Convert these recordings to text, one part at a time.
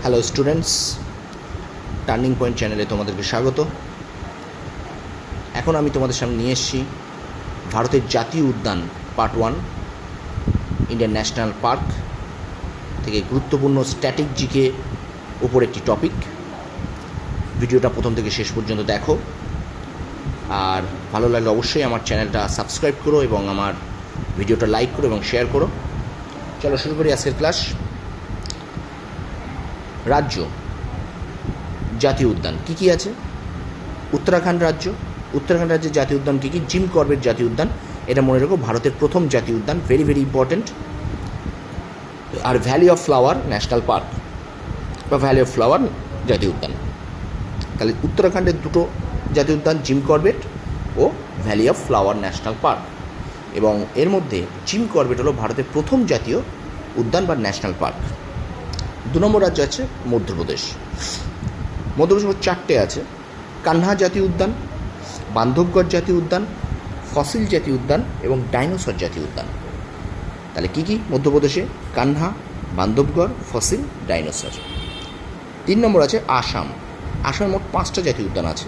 Hello students, turning point চ্যানেলে তোমাদেরকে স্বাগত। এখন আমি তোমাদের সামনে নিয়ে এসেছি ভারতের জাতীয় উদ্যান পার্ট 1 ইন্ডিয়ান ন্যাশনাল পার্ক থেকে গুরুত্বপূর্ণ স্ট্যাটিক জিকে উপর একটি টপিক। ভিডিওটা প্রথম থেকে শেষ পর্যন্ত দেখো, আর ভালো লাগলে অবশ্যই আমার চ্যানেলটা সাবস্ক্রাইব করো এবং আমার ভিডিওটা লাইক করো এবং শেয়ার করো। চলো শুরু করি আজকের ক্লাস। রাজ্য, জাতীয় উদ্যান কী কী আছে? উত্তরাখণ্ড রাজ্যের জাতীয় উদ্যান কী কী? জিম করবেট জাতীয় উদ্যান, এটা মনে রেখো, ভারতের প্রথম জাতীয় উদ্যান, ভেরি ভেরি ইম্পর্ট্যান্ট। আর valley of flower national park বা ভ্যালি অফ ফ্লাওয়ার জাতীয় উদ্যান। তাহলে উত্তরাখণ্ডের দুটো জাতীয় উদ্যান, জিম করবেট ও valley of flower national park. এবং এর মধ্যে জিম করবেট হলো ভারতের প্রথম জাতীয় উদ্যান বা ন্যাশনাল পার্ক। 2 নম্বর রাজ্য আছে মধ্যপ্রদেশ। মধ্যপ্রদেশ 4টে আছে: কান্হা জাতীয় উদ্যান, বান্ধবগড় জাতীয় উদ্যান, ফসিল জাতীয় উদ্যান এবং ডাইনোসর জাতীয় উদ্যান। তাহলে কী কী মধ্যপ্রদেশে? Kanha, Bandhavgarh, fossil, dinosaur. 3 নম্বর আছে আসাম। আসামে মোট 5টা জাতীয় উদ্যান আছে: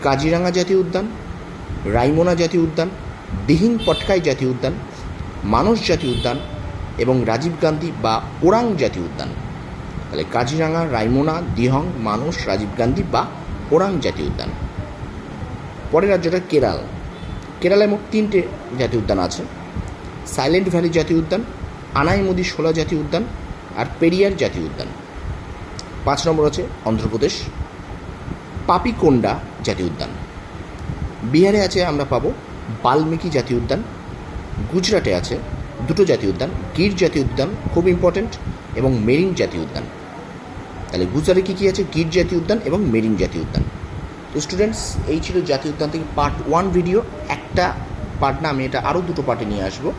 কাজিরাঙ্গা জাতীয় উদ্যান, রাইমোনা জাতীয় উদ্যান, দিহিং পটকাই জাতীয় উদ্যান, মানস জাতীয় উদ্যান এবং রাজীব গান্ধী বা ওরাং জাতীয় উদ্যান। তাহলে কাজিরাঙ্গা, রাইমোনা, দিহং, মানস, রাজীব গান্ধী বা ওরাং জাতীয় উদ্যান। পরের রাজ্যটা কেরালায় মোট 3টে জাতীয় উদ্যান আছে: সাইলেন্ট ভ্যালি জাতীয় উদ্যান, আনাইমুদি শোলা জাতীয় উদ্যান আর পেরিয়ার জাতীয় উদ্যান। 5 নম্বর আছে অন্ধ্রপ্রদেশ, পাপিকোন্ডা জাতীয় উদ্যান। বিহারে আছে, আমরা পাবো বাল্মীকি জাতীয় উদ্যান। গুজরাটে আছে 2টো জাতীয় উদ্যান, গির জাতীয় উদ্যান খুব ইম্পর্ট্যান্ট এবং মেরিন জাতীয় উদ্যান। তাহলে গুজরাটে কী কী আছে? গির জাতীয় উদ্যান এবং মেরিন জাতীয় উদ্যান। তো স্টুডেন্টস, এই ছিল জাতীয় উদ্যান থেকে পার্ট 1 ভিডিও। একটা পার্ট না, আমি এটা আরও 2টো পার্টে নিয়ে আসবো।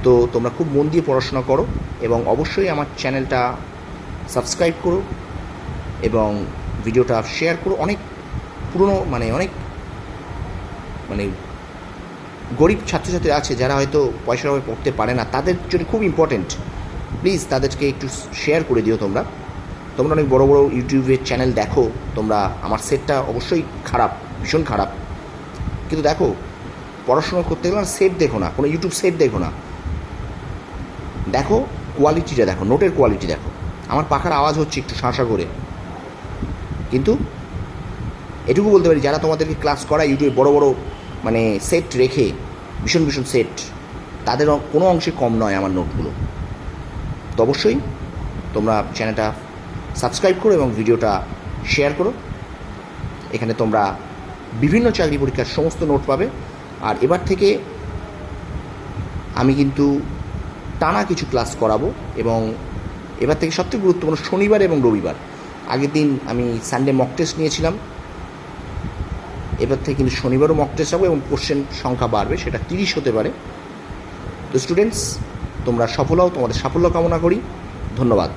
তো তোমরা খুব মন দিয়ে পড়াশোনা করো এবং অবশ্যই আমার চ্যানেলটা সাবস্ক্রাইব করো এবং ভিডিওটা শেয়ার করো। অনেক পুরনো অনেক গরিব ছাত্রছাত্রী আছে যারা হয়তো পয়সার অভাবে পড়তে পারে না, তাদের জন্য খুব ইম্পর্টেন্ট। প্লিজ তাদেরকে একটু শেয়ার করে দিও। তোমরা অনেক বড় বড় ইউটিউবের চ্যানেল দেখো, তোমরা আমার সেটটা অবশ্যই খারাপ, ভীষণ খারাপ, কিন্তু দেখো পড়াশোনা করতে গেলে সেট দেখো না, কোনো ইউটিউব সেট দেখো না, দেখো কোয়ালিটিটা দেখো, নোটের কোয়ালিটি দেখো। আমার পাখার আওয়াজ হচ্ছে একটু শাঁসা করে, কিন্তু এটুকু বলতে পারি যারা তোমাদেরকে ক্লাস করায় ইউটিউবে বড় বড় সেট রেখে, ভীষণ ভীষণ সেট, তাদের কোনো অংশে কম নয় আমার নোটগুলো। তো অবশ্যই তোমরা চ্যানেলটা সাবস্ক্রাইব করো এবং ভিডিওটা শেয়ার করো। এখানে তোমরা বিভিন্ন চাকরি পরীক্ষার সমস্ত নোট পাবে। আর এবার থেকে আমি কিন্তু টানা কিছু ক্লাস করাবো এবং এবার থেকে সবথেকে গুরুত্বপূর্ণ শনিবার এবং রবিবার। আগের দিন আমি সানডে মক টেস্ট নিয়েছিলাম, এবার থেকে কিন্তু শনিবারও মক টেস্ট হবে এবং কোশ্চেন সংখ্যা বাড়বে, সেটা 30 হতে পারে। তো স্টুডেন্টস, তোমরা সফল হও, তোমাদের সাফল্য কামনা করি। ধন্যবাদ।